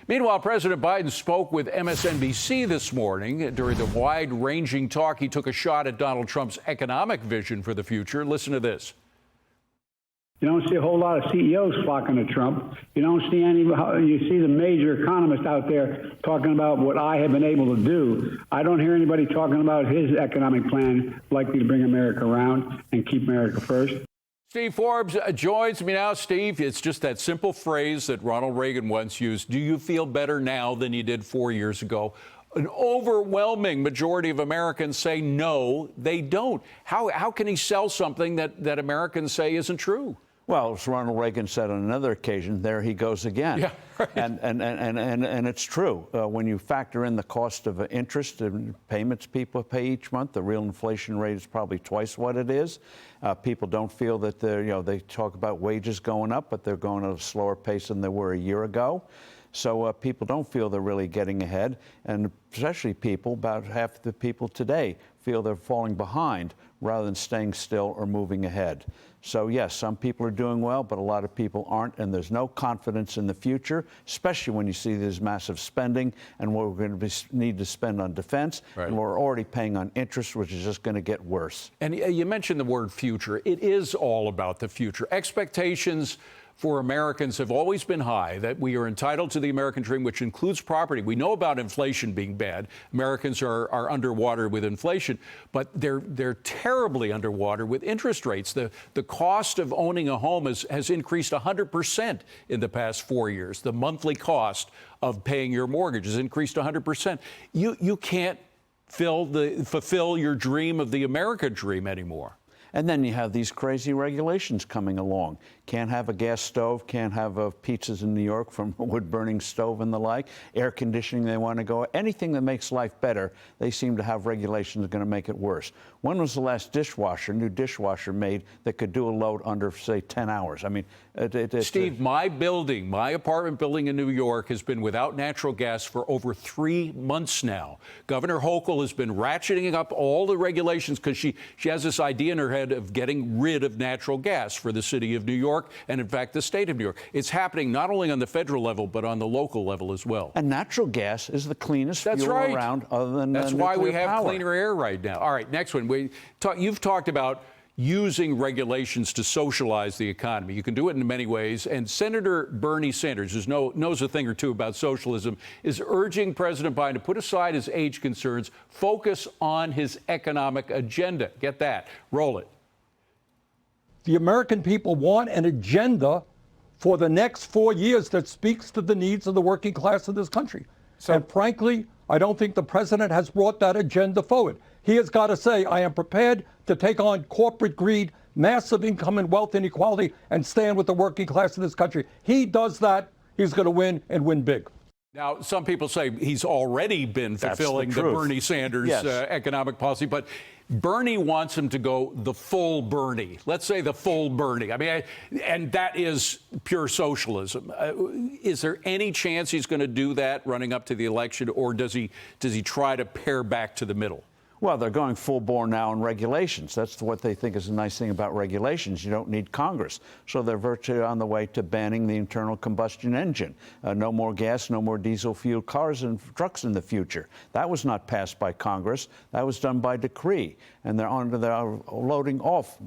Meanwhile, President Biden spoke with MSNBC this morning. During the wide-ranging talk, he took a shot at Donald Trump's economic vision for the future. Listen to this. You don't see a whole lot of CEOs flocking to Trump. You don't see any. You see the major economists out there talking about what I have been able to do. I don't hear anybody talking about his economic plan likely to bring America around and keep America first. Steve Forbes joins me now. Steve, it's just that simple phrase that Ronald Reagan once used. Do you feel better now than you did 4 years ago? An overwhelming majority of Americans say no, they don't. How can he sell something that Americans say isn't true? Well, as Ronald Reagan said on another occasion, there he goes again. Yeah, right. And it's true. When you factor in the cost of interest and payments people pay each month, the real inflation rate is probably twice what it is. People don't feel that they talk about wages going up, but they're going at a slower pace than they were a year ago. So people don't feel they're really getting ahead, and especially people, about half the people today, feel they're falling behind rather than staying still or moving ahead. So yes, some people are doing well, but a lot of people aren't, and there's no confidence in the future, especially when you see this massive spending and what we're going to need to spend on defense, right. And we're already paying on interest, which is just going to get worse. And you mentioned the word future. It is all about the future. Expectations for Americans have always been high, that we are entitled to the American dream, which includes property. We know about inflation being bad. Americans are underwater with inflation, but they're terribly underwater with interest rates. The cost of owning a home has increased 100% in the past 4 years. The monthly cost of paying your mortgage has increased 100%. You can't fulfill your dream of the America dream anymore. And then you have these crazy regulations coming along. Can't have a gas stove, can't have pizzas in New York from a wood-burning stove and the like. Air conditioning, they want to go. Anything that makes life better, they seem to have regulations that are going to make it worse. When was the last new dishwasher made that could do a load under, say, 10 hours? I mean, Steve, my apartment building in New York has been without natural gas for over 3 months now. Governor Hochul has been ratcheting up all the regulations because she has this idea in her head of getting rid of natural gas for the city of New York and, in fact, the state of New York. It's happening not only on the federal level, but on the local level as well. And natural gas is the cleanest fuel right. around other than That's why we have power. Cleaner air right now. All right, next one. You've talked about using regulations to socialize the economy. You can do it in many ways. And Senator Bernie Sanders, who knows a thing or two about socialism, is urging President Biden to put aside his age concerns, focus on his economic agenda. Get that. Roll it. The American people want an agenda for the next 4 years that speaks to the needs of the working class of this country. And frankly, I don't think the president has brought that agenda forward. He has got to say, I am prepared to take on corporate greed, massive income and wealth inequality, and stand with the working class of this country. He does that, he's going to win and win big. Now, some people say he's already been fulfilling the Bernie Sanders economic policy, but Bernie wants him to go the full Bernie. Let's say the full Bernie. I mean, and that is pure socialism. Is there any chance he's going to do that running up to the election, or does he try to pare back to the middle? Well, they're going full bore now in regulations. That's what they think is a nice thing about regulations. You don't need Congress. So they're virtually on the way to banning the internal combustion engine. No more gas, no more diesel-fueled cars and trucks in the future. That was not passed by Congress. That was done by decree. And they're loading off,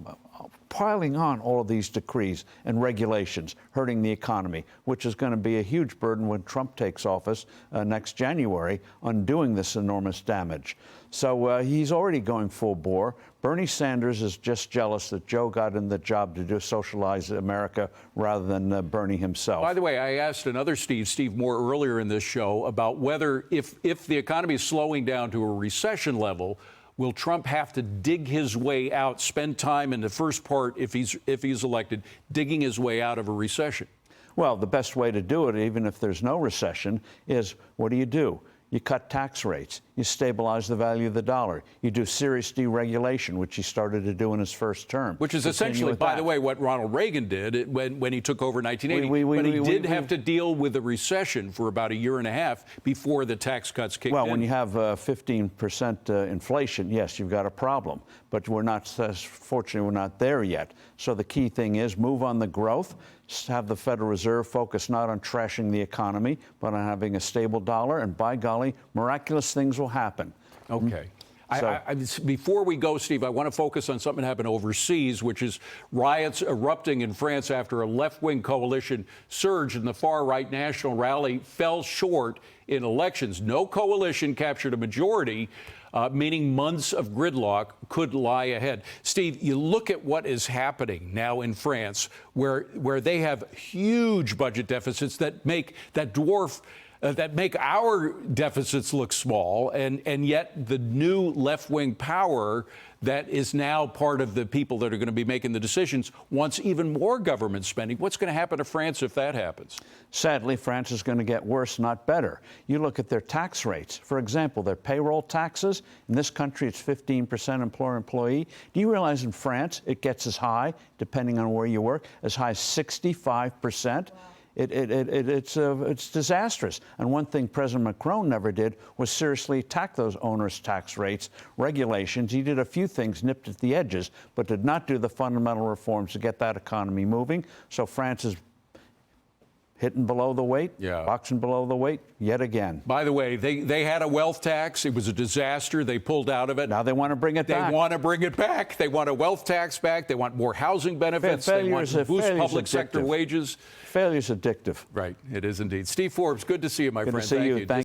piling on all of these decrees and regulations, hurting the economy, which is going to be a huge burden when Trump takes office next January, undoing this enormous damage. So he's already going full bore. Bernie Sanders is just jealous that Joe got in the job to socialize America rather than Bernie himself. By the way, I asked another Steve Moore, earlier in this show about whether if the economy is slowing down to a recession level, will Trump have to dig his way out, spend time in the first part, if he's elected, digging his way out of a recession? Well, the best way to do it, even if there's no recession, is what do? You cut tax rates. you stabilize the value of the dollar. You do serious deregulation, which he started to do in his first term. Which is essentially, by the way, what Ronald Reagan did when he took over in 1980. But he did have to deal with a recession for about a year and a half before the tax cuts kicked in. Well, when you have 15% inflation, yes, you've got a problem. But we're not, fortunately, we're not there yet. So the key thing is move on the growth, have the Federal Reserve focus not on trashing the economy, but on having a stable dollar, and by golly, miraculous things will happen. Okay. Before we go, Steve, I want to focus on something that happened overseas, which is riots erupting in France after a left-wing coalition surge and the far-right national rally fell short in elections. No coalition captured a majority, meaning months of gridlock could lie ahead. Steve, you look at what is happening now in France, where they have huge budget deficits that make our deficits look small, and yet the new left-wing power that is now part of the people that are going to be making the decisions wants even more government spending. What's going to happen to France if that happens? Sadly, France is going to get worse, not better. You look at their tax rates. For example, their payroll taxes. In this country, it's 15% employer-employee. Do you realize in France it gets as high, depending on where you work, as high as 65%? It's disastrous. And one thing President Macron never did was seriously attack those onerous tax rates, regulations. He did a few things, nipped at the edges, but did not do the fundamental reforms to get that economy moving. So France is hitting below the weight, boxing below the weight yet again. By the way, they had a wealth tax. It was a disaster. They pulled out of it. Now they want to bring it back. They want to bring it back. They want a wealth tax back. They want more housing benefits. They want to boost public sector wages. Failure's addictive. Right. It is indeed. Steve Forbes, good to see you, my friend. Good to see you. Thank you.